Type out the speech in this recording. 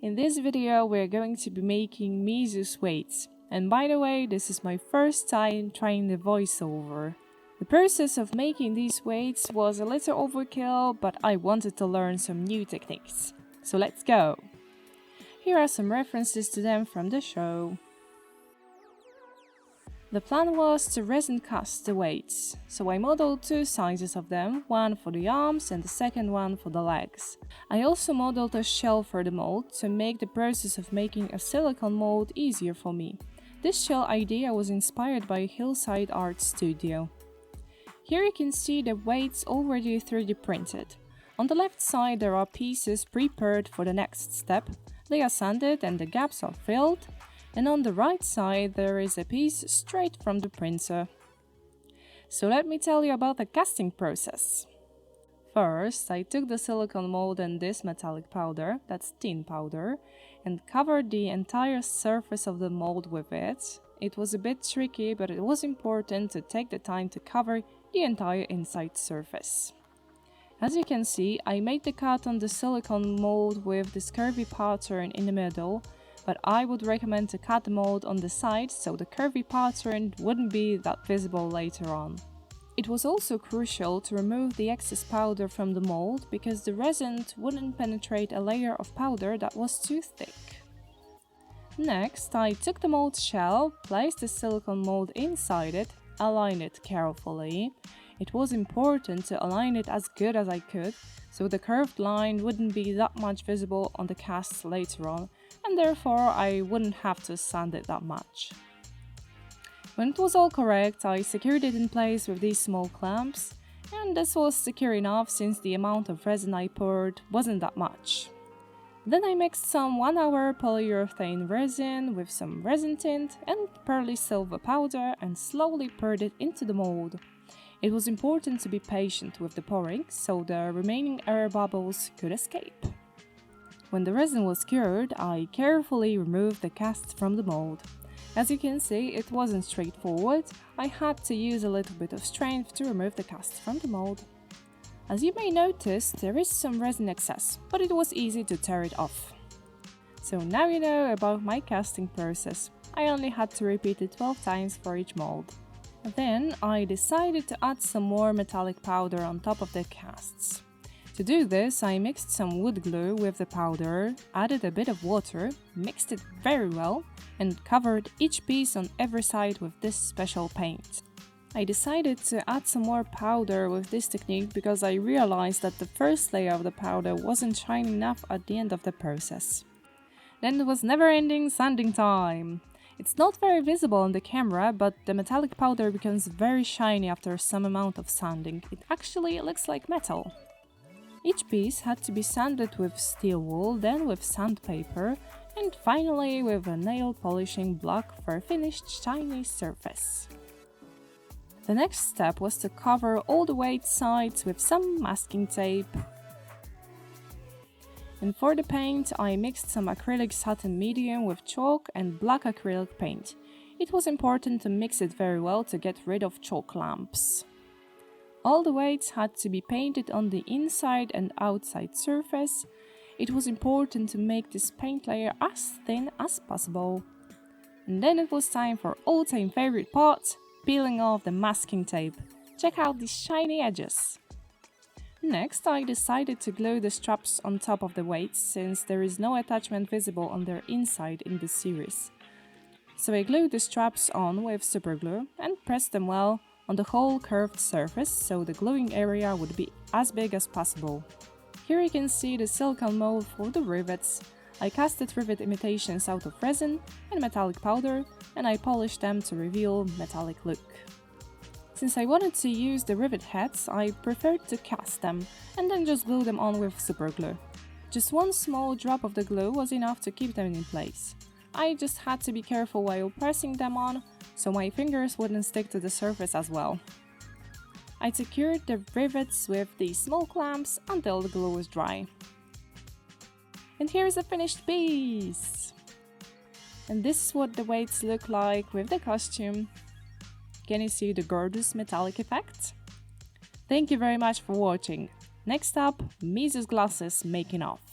In this video we're going to be making Mizu's weights, and by the way, this is my first time trying the voiceover. The process of making these weights was a little overkill, but I wanted to learn some new techniques. So let's go! Here are some references to them from the show. The plan was to resin cast the weights, so I modeled two sizes of them, one for the arms and the second one for the legs. I also modeled a shell for the mold to make the process of making a silicone mold easier for me. This shell idea was inspired by Hillside Art Studio. Here you can see the weights already 3D printed. On the left side there are pieces prepared for the next step. They are sanded and the gaps are filled. And on the right side there is a piece straight from the printer. So let me tell you about the casting process. First, I took the silicone mold and this metallic powder, that's tin powder, and covered the entire surface of the mold with it. It was a bit tricky, but it was important to take the time to cover the entire inside surface. As you can see, I made the cut on the silicone mold with this curvy pattern in the middle, but I would recommend to cut the mold on the side so the curvy pattern wouldn't be that visible later on. It was also crucial to remove the excess powder from the mold because the resin wouldn't penetrate a layer of powder that was too thick. Next, I took the mold shell, placed the silicone mold inside it, aligned it carefully. It was important to align it as good as I could, so the curved line wouldn't be that much visible on the casts later on, and therefore I wouldn't have to sand it that much. When it was all correct, I secured it in place with these small clamps, and this was secure enough since the amount of resin I poured wasn't that much. Then I mixed some 1-hour polyurethane resin with some resin tint and pearly silver powder and slowly poured it into the mold. It was important to be patient with the pouring so the remaining air bubbles could escape. When the resin was cured, I carefully removed the cast from the mold. As you can see, it wasn't straightforward. I had to use a little bit of strength to remove the cast from the mold. As you may notice, there is some resin excess, but it was easy to tear it off. So now you know about my casting process. I only had to repeat it 12 times for each mold. Then I decided to add some more metallic powder on top of the casts. To do this, I mixed some wood glue with the powder, added a bit of water, mixed it very well, and covered each piece on every side with this special paint. I decided to add some more powder with this technique because I realized that the first layer of the powder wasn't shiny enough at the end of the process. Then it was never-ending sanding time. It's not very visible on the camera, but the metallic powder becomes very shiny after some amount of sanding. It actually looks like metal. Each piece had to be sanded with steel wool, then with sandpaper, and finally with a nail polishing block for a finished shiny surface. The next step was to cover all the weight sides with some masking tape. And for the paint, I mixed some acrylic satin medium with chalk and black acrylic paint. It was important to mix it very well to get rid of chalk lumps. All the weights had to be painted on the inside and outside surface. It was important to make this paint layer as thin as possible. And then it was time for all-time favorite part, peeling off the masking tape. Check out these shiny edges. Next, I decided to glue the straps on top of the weights since there is no attachment visible on their inside in this series. So I glued the straps on with superglue and pressed them well on the whole curved surface so the gluing area would be as big as possible. Here you can see the silicone mold for the rivets. I casted rivet imitations out of resin and metallic powder and I polished them to reveal metallic look. Since I wanted to use the rivet heads, I preferred to cast them and then just glue them on with superglue. Just one small drop of the glue was enough to keep them in place. I just had to be careful while pressing them on so my fingers wouldn't stick to the surface as well. I secured the rivets with these small clamps until the glue was dry. And here's a finished piece! And this is what the weights look like with the costume. Can you see the gorgeous metallic effect? Thank you very much for watching. Next up, Mizu's glasses making off.